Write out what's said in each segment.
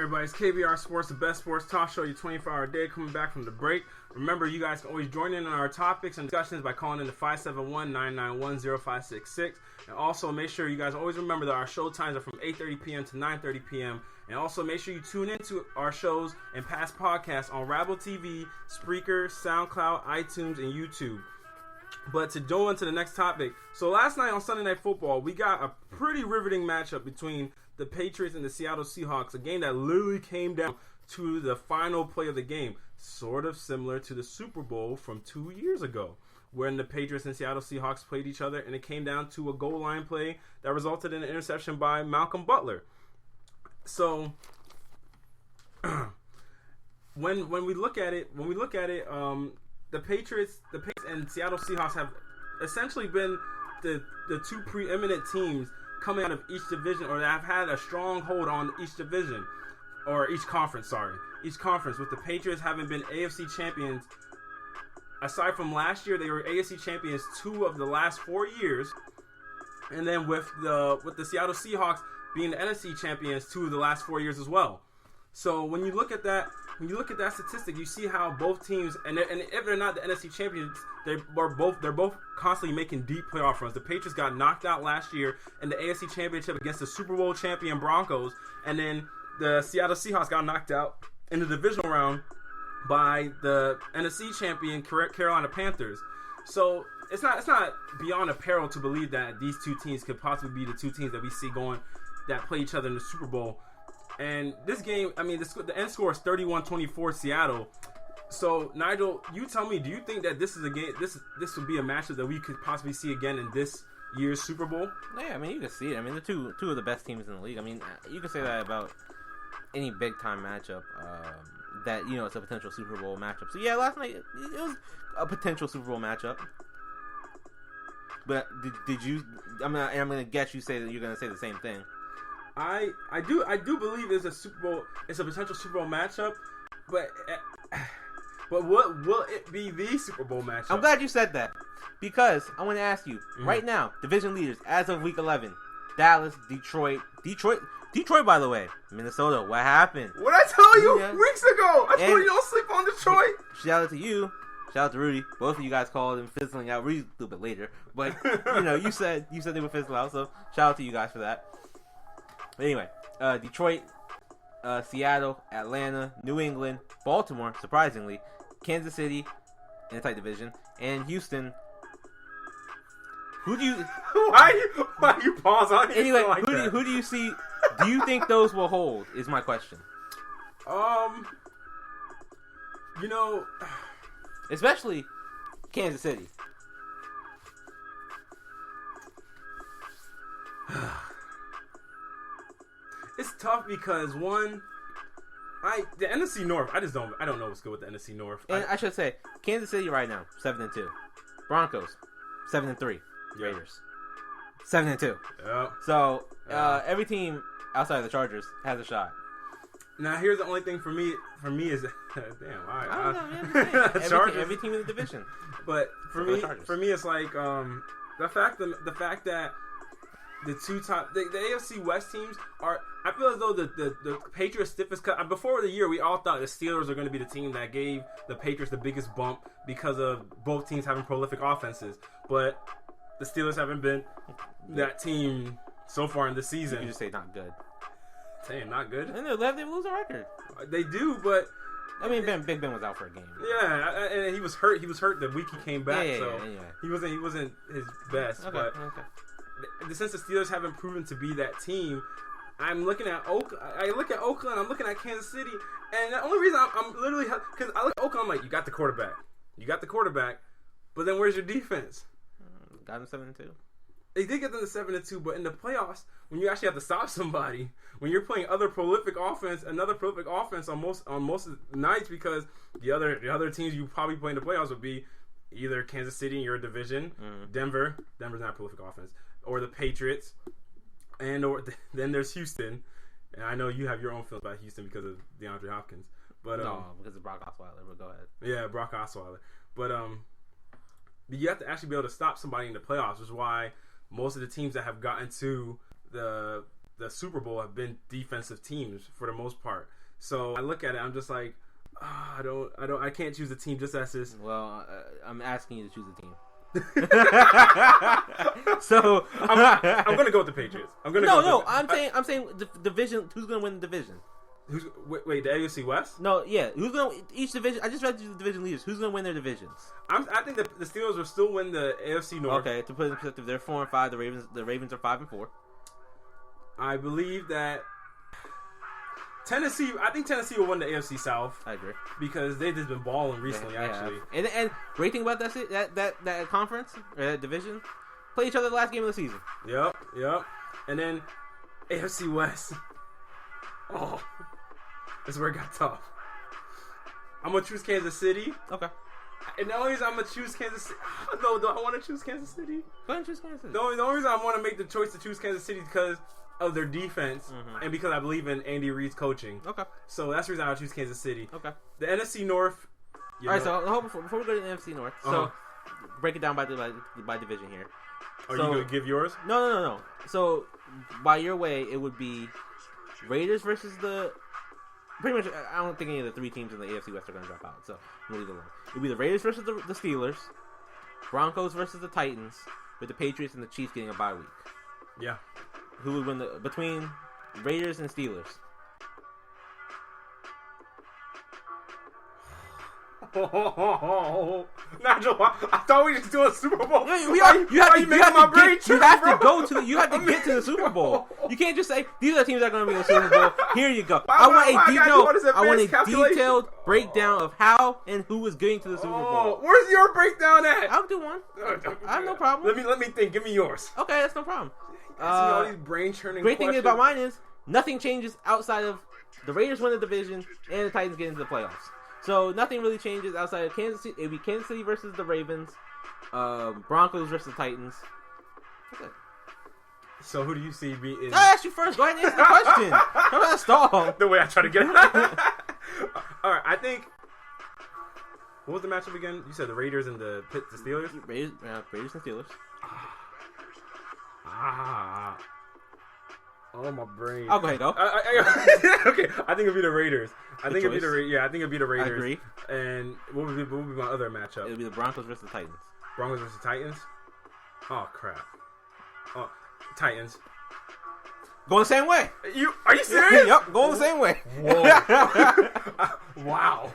everybody? It's KBR Sports, the best sports talk show, your 24-hour day, coming back from the break. Remember, you guys can always join in on our topics and discussions by calling in to 571-991-0566. And also, make sure you guys always remember that our show times are from 8:30 p.m. to 9:30 p.m. And also, make sure you tune into our shows and past podcasts on Rabble TV, Spreaker, SoundCloud, iTunes, and YouTube. But to go into the next topic, so last night on Sunday Night Football, we got a pretty riveting matchup between the Patriots and the Seattle Seahawks, a game that literally came down to the final play of the game, sort of similar to the Super Bowl from 2 years ago, when the Patriots and Seattle Seahawks played each other, and it came down to a goal line play that resulted in an interception by Malcolm Butler. So when we look at it, the Patriots and Seattle Seahawks have essentially been the two preeminent teams coming out of each division, or that have had a strong hold on each division, or each conference, with the Patriots having been AFC champions. Aside from last year, they were AFC champions 2 of the last 4 years, and then with the Seattle Seahawks being the NFC champions 2 of the last 4 years as well. So when you look at that statistic, you see how both teams, and if they're not the NFC champions, they're both constantly making deep playoff runs. The Patriots got knocked out last year in the AFC Championship against the Super Bowl champion Broncos, and then the Seattle Seahawks got knocked out in the divisional round by the NFC champion Carolina Panthers. So it's not beyond apparel to believe that these two teams could possibly be the two teams that we see that play each other in the Super Bowl. And this game, I mean, the end score is 31-24 Seattle. So, Nigel, you tell me, do you think that this is a game, this would be a matchup that we could possibly see again in this year's Super Bowl? Yeah, I mean, you can see it. I mean, the two of the best teams in the league. I mean, you can say that about any big-time matchup that, it's a potential Super Bowl matchup. So, yeah, last night, it was a potential Super Bowl matchup. But did you, I'm going to guess you say that you're going to say the same thing. I do believe it's a potential Super Bowl matchup, but what will it be the Super Bowl matchup? I'm glad you said that, because I want to ask you right now, division leaders as of week 11, Dallas, Detroit, by the way, Minnesota. What happened? What I tell you weeks ago? I told you don't sleep on Detroit. Shout out to you. Shout out to Rudy. Both of you guys called him fizzling out. Rudy a little bit later, but you said they would fizzle out. So shout out to you guys for that. Anyway, Detroit, Seattle, Atlanta, New England, Baltimore, surprisingly, Kansas City in the tight division, and Houston. Who do you? Why you pause on it? Anyway, who do you see? Do you think those will hold? Is my question. Especially Kansas City. It's tough because the NFC North. I don't know what's good with the NFC North. And I should say Kansas City right now 7-2, Broncos 7-3, Raiders 7-2. Yeah. So every team outside of the Chargers has a shot. Now here's the only thing for me is damn. All right. Chargers. Every team in the division. But for me, it's like the fact that the two top, the AFC West teams are. I feel as though the Patriots stiffest cut. Before the year, we all thought the Steelers are going to be the team that gave the Patriots the biggest bump because of both teams having prolific offenses. But the Steelers haven't been that team so far in the season. You just say not good. Saying not good. And they lose a record. They do, but I mean, Big Ben was out for a game. Yeah, and he was hurt. He was hurt the week he came back, yeah. he wasn't his best. Okay. Since the Steelers haven't proven to be that team, I'm looking at Oakland. I look at Oakland. I'm looking at Kansas City, and the only reason I'm literally because I look at Oakland, I'm like, you got the quarterback, but then where's your defense? Got him 7-2. They did get them to 7-2, but in the playoffs, when you actually have to stop somebody, when you're playing another prolific offense on most of the nights, because the other teams you probably play in the playoffs would be either Kansas City in your division, Denver's not a prolific offense, or the Patriots, or then there's Houston. And I know you have your own feelings about Houston because of DeAndre Hopkins, but no, because of Brock Osweiler. But go ahead. Yeah, Brock Osweiler, but you have to actually be able to stop somebody in the playoffs, which is why most of the teams that have gotten to the Super Bowl have been defensive teams for the most part. So I look at it, I'm just like, I can't choose a team just as this. Well, I'm asking you to choose a team. So I'm gonna go with the Patriots. I'm saying the division. Who's gonna win the division? Wait, the AFC West? No, yeah. Who's gonna each division? I just read you the division leaders. Who's gonna win their divisions? I think the Steelers will still win the AFC North. Okay, to put it in perspective, they're 4-5. The Ravens are 5-4. I believe that Tennessee. I think Tennessee will win the AFC South. I agree because they've just been balling recently. They actually, and great thing about that conference or that division, play each other the last game of the season. Yep. And then AFC West. Oh, that's where it got tough. I'm gonna choose Kansas City. Okay. And the only reason I'm gonna choose Kansas City, no, do I want to choose Kansas City? Go ahead and choose Kansas City. The only reason I want to make the choice to choose Kansas City is because of their defense and because I believe in Andy Reid's coaching. Okay. So that's the reason I would choose Kansas City. Okay. The NFC North. All right. So before we go to the NFC North, so break it down by division here. Are you gonna give yours? No. So by your way, it would be Raiders versus the. Pretty much, I don't think any of the three teams in the AFC West are going to drop out, so I'm going to leave it alone. It would be the Raiders versus the Steelers, Broncos versus the Titans, with the Patriots and the Chiefs getting a bye week. Yeah. Who would win between Raiders and Steelers? Nigel, I thought we were just doing a Super Bowl. You have to get to the Super Bowl. You can't just say these are the teams that are going to be in the Super Bowl. Here you go. I want a detailed breakdown of how and who is getting to the Super Bowl. Where's your breakdown at? I'll do one. I have no problem. Let me think. Give me yours. Okay, that's no problem. All these brain churning. Great thing about mine is nothing changes outside of the Raiders win the division and the Titans get into the playoffs. So nothing really changes outside of Kansas City. It'd be Kansas City versus the Ravens, Broncos versus the Titans. Okay. So who do you see beating? I asked you first. Go ahead and answer the question. Come on, stall. The way I try to get it. All right, I think. What was the matchup again? You said the Raiders and the Steelers. Raiders and Steelers. Oh, my brain. I'll go ahead, go. Okay, I think it'd be the Raiders. I think it'd be the Raiders. I agree. And what would be my other matchup? It'll be the Broncos versus the Titans. Broncos versus Titans? Oh, crap. Oh, Titans. Going the same way. Are you serious? Yep, going the same way. Whoa. Wow.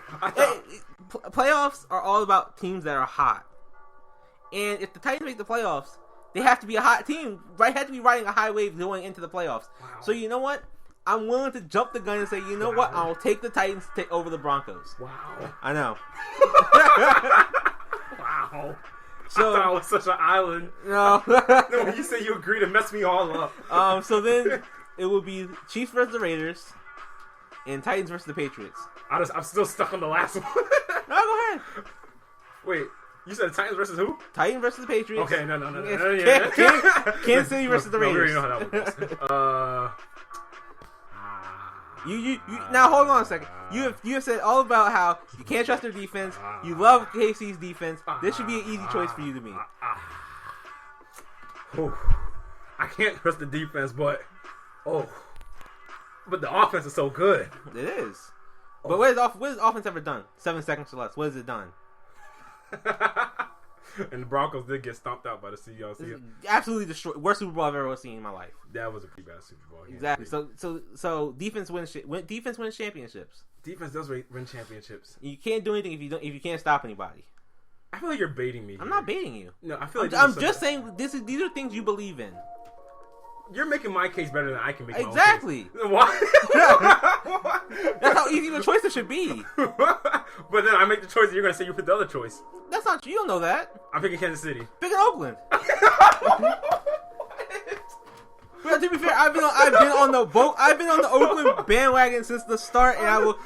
Playoffs are all about teams that are hot. And if the Titans make the playoffs, they have to be a hot team. Right? Have to be riding a high wave going into the playoffs. Wow. So you know what? I'm willing to jump the gun and say, you know what? I'll take the Titans to take over the Broncos. Wow. I know. Wow. So, I thought I was such an island. No. No, when you say you agree to mess me all up. So then it will be Chiefs versus the Raiders and Titans versus the Patriots. I'm still stuck on the last one. No, go ahead. Wait. You said Titans versus who? Titans versus the Patriots. Okay, no. Kansas City versus the Raiders. We already know how that one goes. You now hold on a second. You have said all about how you can't trust their defense. You love KC's defense. This should be an easy choice for you to me. I can't trust the defense, but the offense is so good. It is. But what has offense ever done? 7 seconds or less. What has it done? And the Broncos did get stomped out by the Seahawks. Absolutely destroyed. Worst Super Bowl I've ever seen in my life. That was a pretty bad Super Bowl. Exactly. So defense wins. Defense wins championships. Defense does win championships. You can't do anything if you can't stop anybody. I feel like you're baiting me. I'm not baiting you. No, I feel like I'm just saying these are things you believe in. You're making my case better than I can make my exactly. own case. Why? That's how easy the choice it should be. But then I make the choice and you're going to say you pick the other choice. That's not true. You don't know that. I'm picking Kansas City. Picking Oakland. Well, to be fair, I've been on the boat. I've been on the Oakland bandwagon since the start, and I will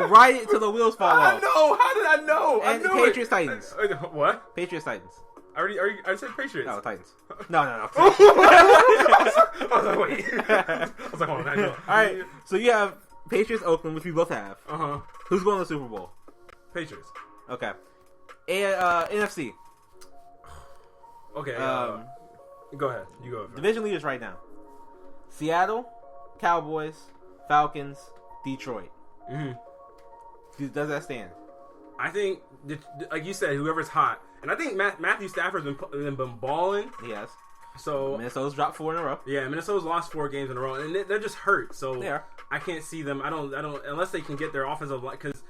ride it till the wheels fall off. I know. How did I know? And Patriots Titans. What? Patriots Titans. I said Patriots. No, Titans. No. I was like, wait. I was like, hold on. All right. So you have Patriots Oakland, which we both have. Who's going to the Super Bowl? Patriots. Okay. And NFC. Okay. Go ahead. You go first. Division leaders right now: Seattle, Cowboys, Falcons, Detroit. Mm-hmm. Does that stand? I think, like you said, whoever's hot, and I think Matthew Stafford's been balling. Yes. So Minnesota's dropped 4 in a row. Yeah, Minnesota's lost 4 games in a row, and they're just hurt. So they are. I can't see them. I don't unless they can get their offensive line, because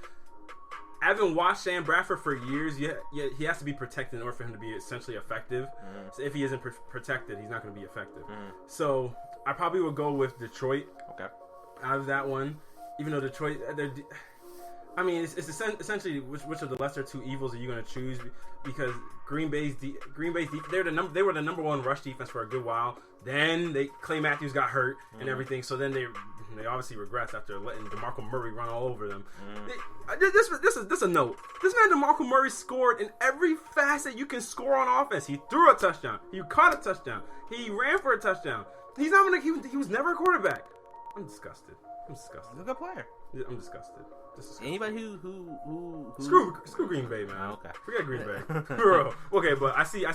I haven't watched Sam Bradford for years. Yet he has to be protected in order for him to be essentially effective. So if he isn't protected, he's not going to be effective. So I probably will go with Detroit. Okay. Out of that one, even though Detroit, I mean, it's essentially which of the lesser two evils are you going to choose? Because Green Bay's they were the number 1 rush defense for a good while. Then Clay Matthews got hurt and everything, so then they obviously regressed after letting DeMarco Murray run all over them. This is a note. This man DeMarco Murray scored in every facet you can score on offense. He threw a touchdown. He caught a touchdown. He ran for a touchdown. He's not he was never a quarterback. I'm disgusted. He's a good player. I'm disgusted. Anybody who screw Green Bay, man. Okay, forget Green Bay. Bro. Okay, but I see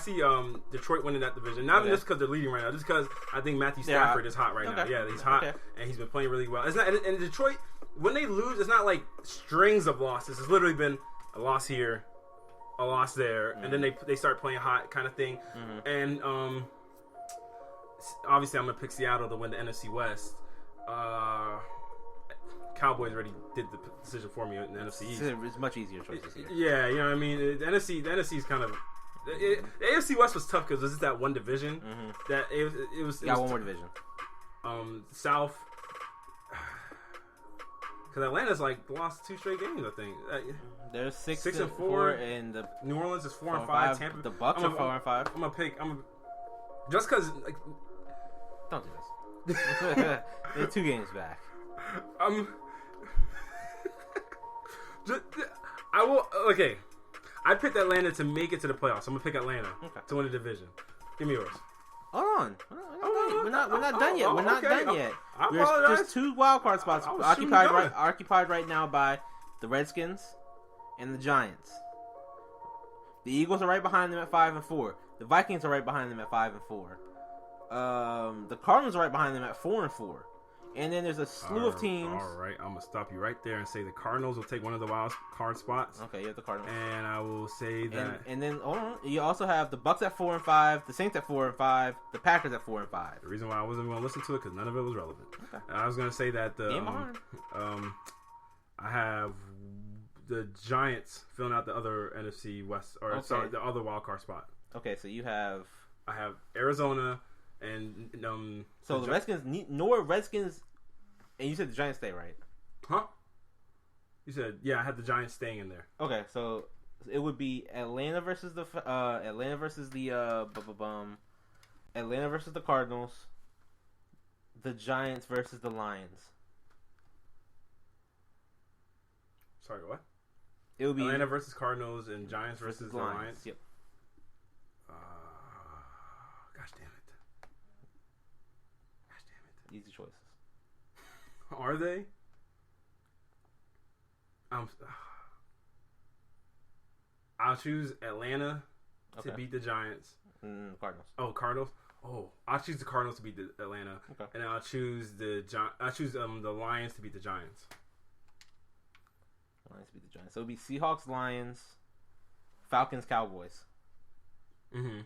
Detroit winning that division. Not even just because they're leading right now, just because I think Matthew Stafford is hot right now. Yeah, he's hot and he's been playing really well. It's not in Detroit when they lose. It's not like strings of losses. It's literally been a loss here, a loss there, and then they start playing hot kind of thing. And obviously I'm gonna pick Seattle to win the NFC West. Cowboys already did the decision for me in the NFC East. It's much easier choices here. Yeah, you know what I mean? The NFC is kind of... The AFC West was tough because it was that one division. That it was one more division. South... Because Atlanta's lost 2 straight games, I think. They're 6-4, and the New Orleans is 4-5. Tampa, the Bucks are 4-5. I'm gonna pick... just because... Don't do this. They're 2 games back. I will. Okay, I picked Atlanta to make it to the playoffs. I'm gonna pick Atlanta to win the division. Give me yours. Hold on. We're not done yet. We're not done yet. There's just 2 wild card spots occupied right now by the Redskins and the Giants. The Eagles are right behind them at 5-4. The Vikings are right behind them at 5-4. The Cardinals are right behind them at 4-4. And then there's a slew of teams. All right, I'm gonna stop you right there and say the Cardinals will take one of the wild card spots. Okay, you have the Cardinals. And I will say that. And then hold on, you also have the Bucks at 4-5, the Saints at 4-5, the Packers at 4-5. The reason why I wasn't going to listen to it because none of it was relevant. Okay. I was going to say that I have the Giants filling out the other NFC West sorry, the other wild card spot. Okay, so I have Arizona. And so the Redskins, and you said the Giants stay, right? Huh? You said I had the Giants staying in there. Okay, so it would be Atlanta versus the Cardinals, the Giants versus the Lions. Sorry, what? It would be Atlanta versus Cardinals and Giants versus the Lions. Yep. Gosh damn it. Easy choices. Are they? I'll choose Atlanta to beat the Giants. Cardinals. Oh, Cardinals. Oh, I'll choose the Cardinals to beat the Atlanta, and I'll choose the Lions to beat the Giants. Lions to beat the Giants. So it'll be Seahawks, Lions, Falcons, Cowboys. Seahawks,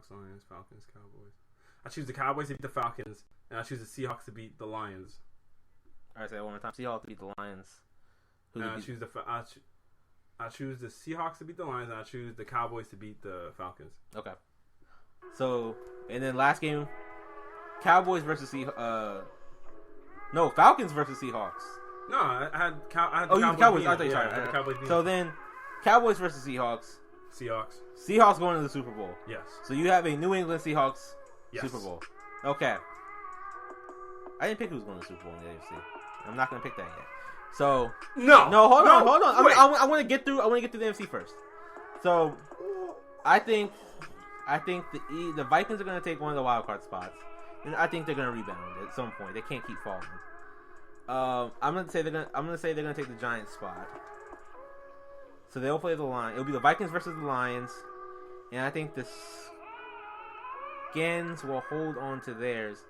Lions, Falcons, Cowboys. I choose the Cowboys to beat the Falcons, and I choose the Seahawks to beat the Lions. All right, say that one more time. Seahawks to beat the Lions. I choose the Seahawks to beat the Lions, and I choose the Cowboys to beat the Falcons. Okay. So, and then last game, Cowboys versus Falcons versus Seahawks. No, I had the Cowboys. I thought you had the Cowboys. So then, Cowboys versus Seahawks. Seahawks going to the Super Bowl. Yes. So you have a New England Seahawks Super Bowl. Okay. I didn't pick who was going to the Super Bowl in the AFC. I'm not going to pick that yet. So no, hold on. I want to get through. I want to get through the NFC first. So I think the Vikings are going to take one of the wild card spots, and I think they're going to rebound at some point. They can't keep falling. I'm going to say they're going to take the Giants spot. So they'll play the Lions. It'll be the Vikings versus the Lions, and I think the Skins will hold on to theirs.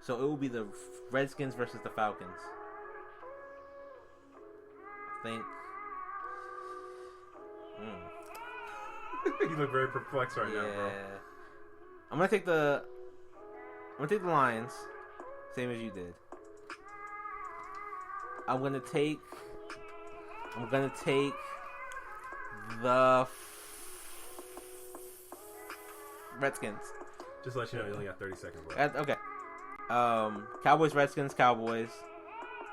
So it will be the Redskins versus the Falcons. I think. You look very perplexed right now, bro. I'm gonna take the Lions, same as you did. I'm gonna take the Redskins. Just to let you know, you only got 30 seconds left. Okay. Cowboys, Redskins, Cowboys.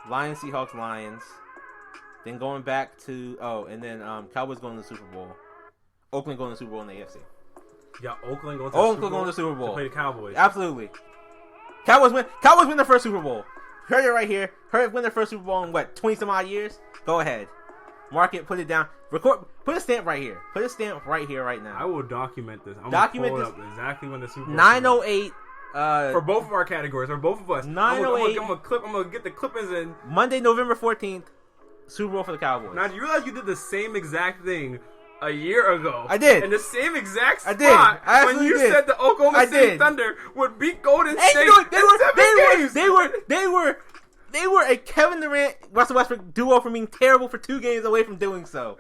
Lions, Seahawks, Lions. Then going back to Cowboys going to the Super Bowl. Oakland going to the Super Bowl in the AFC. You got Oakland going to the Super Bowl to play the Cowboys. Absolutely. Cowboys win their first Super Bowl. Heard it right here. Win their first Super Bowl in 20 some odd years? Go ahead. Mark it, put it down. Record, put a stamp right here. Put a stamp right here, right now. I will document this. I'm document going this. to pull it up exactly when the Super Bowl 908 for both of our categories, or both of us. 908. I'm gonna get the clippings in. Monday, November 14th, Super Bowl for the Cowboys. Now, do you realize you did the same exact thing a year ago? I did. In the same exact spot. I did. When you said the Oklahoma City Thunder would beat Golden State. You know, they were a Kevin Durant, Russell Westbrook duo from being terrible for 2 games away from doing so.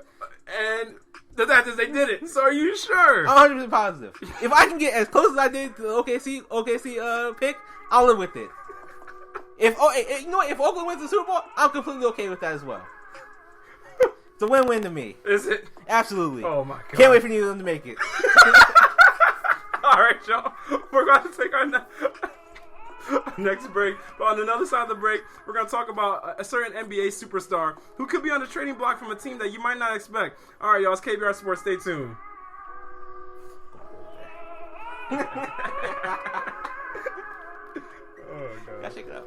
And the fact is they did it. So are you sure? I'm 100% positive. If I can get as close as I did to the OKC pick, I'll live with it. If Oakland wins the Super Bowl, I'm completely okay with that as well. It's a win-win to me. Is it? Absolutely. Oh my god. Can't wait for neither of them to make it. All right, y'all. We're going to take our next break. But on another side of the break, we're going to talk about a certain NBA superstar who could be on the trading block from a team that you might not expect. All right, y'all. It's KBR Sports. Stay tuned. Oh, God. Gotta shake it up.